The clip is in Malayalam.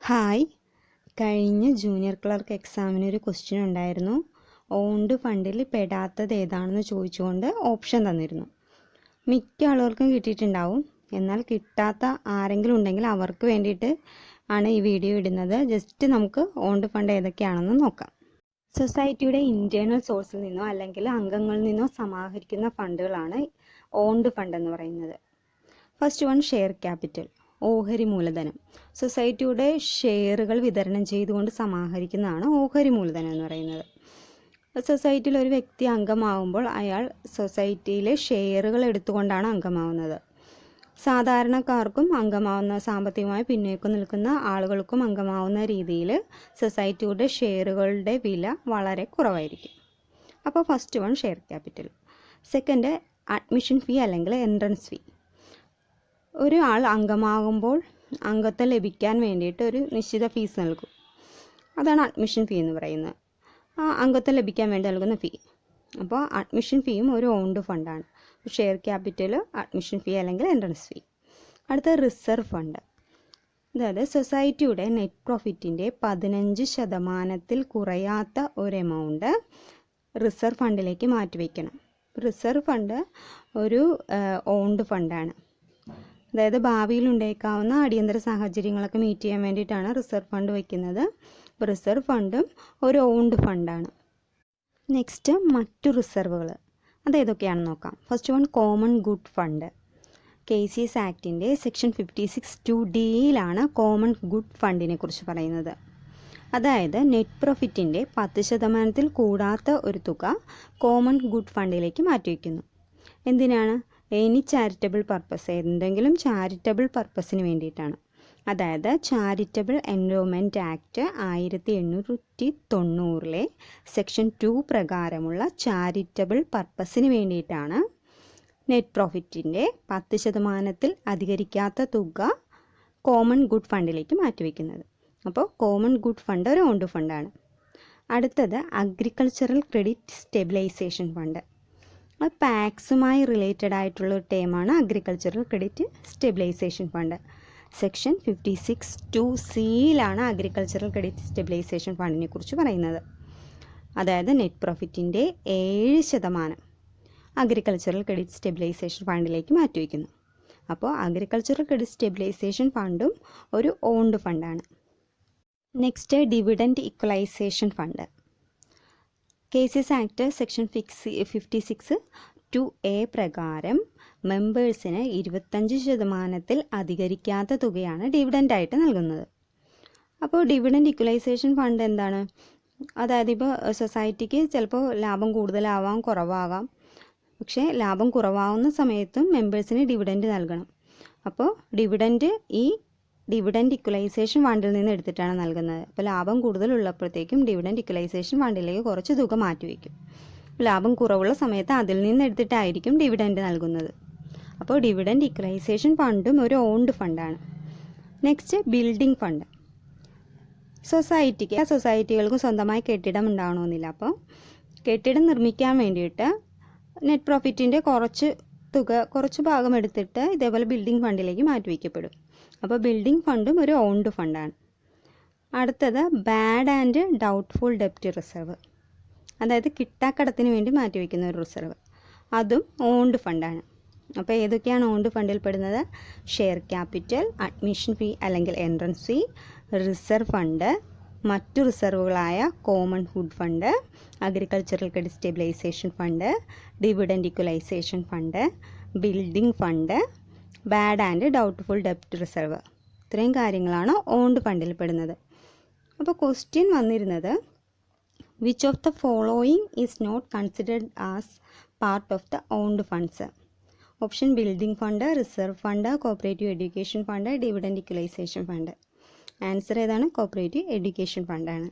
ഹായ്, കഴിഞ്ഞ ജൂനിയർ ക്ലർക്ക് എക്സാമിന് ഒരു ക്വസ്റ്റ്യൻ ഉണ്ടായിരുന്നു. ഓൺഡ് ഫണ്ടിൽ പെടാത്തത് ഏതാണെന്ന് ചോദിച്ചുകൊണ്ട് ഓപ്ഷൻ തന്നിരുന്നു. മിക്ക ആളുകൾക്കും കിട്ടിയിട്ടുണ്ടാവും. എന്നാൽ കിട്ടാത്ത ആരെങ്കിലും ഉണ്ടെങ്കിൽ അവർക്ക് വേണ്ടിയിട്ട് ആണ് ഈ വീഡിയോ ഇടുന്നത്. ജസ്റ്റ് നമുക്ക് ഓൺഡ് ഫണ്ട് ഏതൊക്കെയാണെന്ന് നോക്കാം. സൊസൈറ്റിയുടെ ഇൻറ്റേർണൽ സോഴ്സിൽ നിന്നോ അല്ലെങ്കിൽ അംഗങ്ങളിൽ നിന്നോ സമാഹരിക്കുന്ന ഫണ്ടുകളാണ് ഓൺഡ് ഫണ്ട് എന്ന് പറയുന്നത്. ഫസ്റ്റ് വൺ, ഷെയർ ക്യാപിറ്റൽ, ഓഹരി മൂലധനം. സൊസൈറ്റിയുടെ ഷെയറുകൾ വിതരണം ചെയ്തുകൊണ്ട് സമാഹരിക്കുന്നതാണ് ഓഹരി മൂലധനം എന്ന് പറയുന്നത്. സൊസൈറ്റിയിൽ ഒരു വ്യക്തി അംഗമാവുമ്പോൾ അയാൾ സൊസൈറ്റിയിലെ ഷെയറുകൾ എടുത്തുകൊണ്ടാണ് അംഗമാവുന്നത്. സാധാരണക്കാർക്കും അംഗമാവുന്ന, സാമ്പത്തികമായി പിന്നോക്കം നിൽക്കുന്ന ആളുകൾക്കും അംഗമാവുന്ന രീതിയിൽ സൊസൈറ്റിയുടെ ഷെയറുകളുടെ വില വളരെ കുറവായിരിക്കും. അപ്പോൾ first one, share capital. Second, admission fee അല്ലെങ്കിൽ എൻട്രൻസ് ഫീ. ഒരു ആൾ അംഗമാകുമ്പോൾ അംഗത്വം ലഭിക്കാൻ വേണ്ടിയിട്ട് ഒരു നിശ്ചിത ഫീസ് നൽകും. അതാണ് അഡ്മിഷൻ ഫീ എന്ന് പറയുന്നത്. ആ അംഗത്വം ലഭിക്കാൻ വേണ്ടി നൽകുന്ന ഫീ. അപ്പോൾ അഡ്മിഷൻ ഫീയും ഒരു ഓൺഡ് ഫണ്ടാണ്. ഷെയർ ക്യാപിറ്റൽ, അഡ്മിഷൻ ഫീ അല്ലെങ്കിൽ എൻട്രൻസ് ഫീ. അടുത്ത റിസർവ് ഫണ്ട്. അതായത് സൊസൈറ്റിയുടെ നെറ്റ് പ്രോഫിറ്റിൻ്റെ 15% കുറയാത്ത ഒരു എമൗണ്ട് റിസർവ് ഫണ്ടിലേക്ക് മാറ്റിവെക്കണം. റിസർവ് ഫണ്ട് ഒരു ഓൺഡ് ഫണ്ടാണ്. അതായത് ഭാവിയിൽ ഉണ്ടായേക്കാവുന്ന അടിയന്തര സാഹചര്യങ്ങളൊക്കെ മീറ്റ് ചെയ്യാൻ വേണ്ടിയിട്ടാണ് റിസർവ് ഫണ്ട് വയ്ക്കുന്നത്. റിസർവ് ഫണ്ടും ഒരു ഓൺഡ് ഫണ്ടാണ്. നെക്സ്റ്റ്, മറ്റു റിസർവുകൾ. അതേതൊക്കെയാണെന്ന് നോക്കാം. First one, common good fund. KCS ആക്ടിൻ്റെ സെക്ഷൻ 56(2)(d)യിലാണ് കോമൺ ഗുഡ് ഫണ്ടിനെ കുറിച്ച് പറയുന്നത്. അതായത് നെറ്റ് പ്രോഫിറ്റിൻ്റെ 10% കൂടാത്ത ഒരു തുക കോമൺ ഗുഡ് ഫണ്ടിലേക്ക് മാറ്റിവെക്കുന്നു. എന്തിനാണ്? എനി ചാരിറ്റബിൾ പർപ്പസ്, എന്തെങ്കിലും ചാരിറ്റബിൾ പർപ്പസിന് വേണ്ടിയിട്ടാണ്. അതായത് ചാരിറ്റബിൾ എൻഡോമെൻറ്റ് ആക്ട് 1890 സെക്ഷൻ 2 പ്രകാരമുള്ള ചാരിറ്റബിൾ പർപ്പസിന് വേണ്ടിയിട്ടാണ് നെറ്റ് പ്രോഫിറ്റിൻ്റെ 10% അധികരിക്കാത്ത തുക കോമൺ ഗുഡ് ഫണ്ടിലേക്ക് മാറ്റിവെക്കുന്നത്. അപ്പോൾ കോമൺ ഗുഡ് ഫണ്ട് ഒരു ഓൺഡ് ഫണ്ടാണ്. അടുത്തത് അഗ്രികൾച്ചറൽ ക്രെഡിറ്റ് സ്റ്റെബിലൈസേഷൻ ഫണ്ട്. അത് പാക്സുമായി റിലേറ്റഡ് ആയിട്ടുള്ള ഒരു ടേമാണ് agricultural credit stabilisation fund. Section 56(2)(c)യിലാണ് അഗ്രികൾച്ചറൽ ക്രെഡിറ്റ് സ്റ്റെബിലൈസേഷൻ ഫണ്ടിനെ കുറിച്ച് പറയുന്നത്. അതായത് നെറ്റ് പ്രോഫിറ്റിൻ്റെ 7% അഗ്രികൾച്ചറൽ ക്രെഡിറ്റ് സ്റ്റെബിലൈസേഷൻ ഫണ്ടിലേക്ക് മാറ്റിവെക്കുന്നു. അപ്പോൾ അഗ്രികൾച്ചറൽ ക്രെഡിറ്റ് സ്റ്റെബിലൈസേഷൻ ഫണ്ടും ഒരു ഓൺഡ് ഫണ്ടാണ്. Next, dividend equalisation fund. KCS act section 56(2)(a) പ്രകാരം മെമ്പേഴ്സിന് 25% അധികരിക്കാത്ത തുകയാണ് ഡിവിഡൻ്റായിട്ട് നൽകുന്നത്. അപ്പോൾ ഡിവിഡൻഡ് ഇക്വലൈസേഷൻ ഫണ്ട് എന്താണ്? അതായത് ഇപ്പോൾ സൊസൈറ്റിക്ക് ചിലപ്പോൾ ലാഭം കൂടുതലാവാം, കുറവാകാം. പക്ഷേ ലാഭം കുറവാകുന്ന സമയത്തും മെമ്പേഴ്സിന് ഡിവിഡൻഡ് നൽകണം. അപ്പോൾ ഡിവിഡൻഡ് ഇക്വലൈസേഷൻ ഫണ്ടിൽ നിന്ന് എടുത്തിട്ടാണ് നൽകുന്നത്. അപ്പോൾ ലാഭം കൂടുതലുള്ളപ്പോഴത്തേക്കും ഡിവിഡൻഡ് ഇക്വലൈസേഷൻ ഫണ്ടിലേക്ക് കുറച്ച് തുക മാറ്റിവെക്കും. ലാഭം കുറവുള്ള സമയത്ത് അതിൽ നിന്ന് എടുത്തിട്ടായിരിക്കും ഡിവിഡൻഡ് നൽകുന്നത്. അപ്പോൾ ഡിവിഡൻഡ് ഇക്വലൈസേഷൻ ഫണ്ടും ഒരു ഓൺഡ് ഫണ്ടാണ്. Next, building fund. സൊസൈറ്റികൾക്കും സ്വന്തമായി കെട്ടിടം ഉണ്ടാവണമെന്നില്ല. അപ്പോൾ കെട്ടിടം നിർമ്മിക്കാൻ വേണ്ടിയിട്ട് നെറ്റ് പ്രോഫിറ്റിൻ്റെ കുറച്ച് ഭാഗം എടുത്തിട്ട് ഇതേപോലെ ബിൽഡിംഗ് ഫണ്ടിലേക്ക് മാറ്റിവെക്കപ്പെടും. അപ്പോൾ ബിൽഡിംഗ് ഫണ്ടും ഒരു ഓൺഡ് ഫണ്ടാണ്. അടുത്തത് ബാഡ് ആൻഡ് ഡൗട്ട്ഫുൾ ഡെപ്റ്റ് റിസർവ്. അതായത് കിട്ടാക്കടത്തിന് വേണ്ടി മാറ്റിവെക്കുന്ന ഒരു റിസർവ്. അതും ഓൺഡ് ഫണ്ടാണ്. അപ്പോൾ ഏതൊക്കെയാണ് ഓൺഡ് ഫണ്ടിൽ പെടുന്നത്? ഷെയർ ക്യാപിറ്റൽ, അഡ്മിഷൻ ഫീ അല്ലെങ്കിൽ എൻട്രൻസ് ഫീ, റിസർവ് ഫണ്ട്, മറ്റു റിസർവുകളായ common good fund, agricultural credit stabilisation fund, dividend equalisation fund, building fund, bad and doubtful ഡെപ്റ്റ് റിസർവ്. ഇത്രയും കാര്യങ്ങളാണ് ഓൺഡ് ഫണ്ടിൽ പെടുന്നത്. അപ്പോൾ ക്വസ്റ്റ്യൻ വന്നിരുന്നത്, which of the following is not considered as part of the owned funds? Option building fund, reserve fund, cooperative education fund, dividend equalisation fund. Answer ഏതാണ്? Cooperative education ഫണ്ടാണ്.